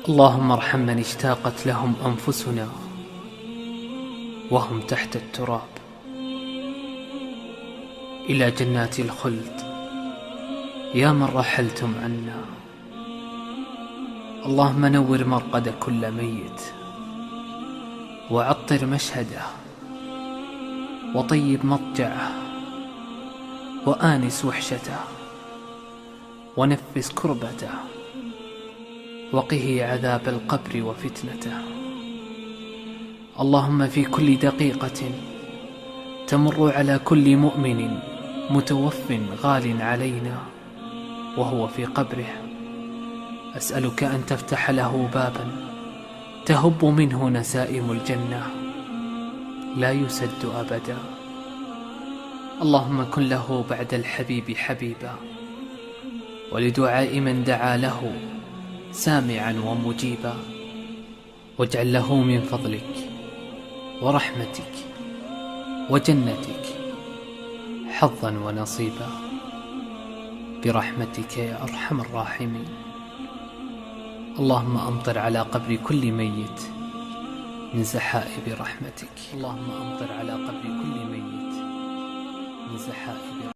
اللهم ارحم من اشتاقت لهم أنفسنا وهم تحت التراب إلى جنات الخلد يا من رحلتم عنا. اللهم نور مرقد كل ميت وعطر مشهده وطيب مضجعه وآنس وحشته ونفس كربته وقه عذاب القبر وفتنته. اللهم في كل دقيقة تمر على كل مؤمن متوف غال علينا وهو في قبره أسألك أن تفتح له بابا تهب منه نسائم الجنة لا يسد أبدا. اللهم كن له بعد الحبيب حبيبا ولدعاء من دعا له سامعا ومجيبا، واجعل له من فضلك ورحمتك وجنتك حظا ونصيبا برحمتك يا أرحم الراحمين. اللهم أمطر على قبر كل ميت من سحائب رحمتك. اللهم أمطر على قبر كل ميت من سحائب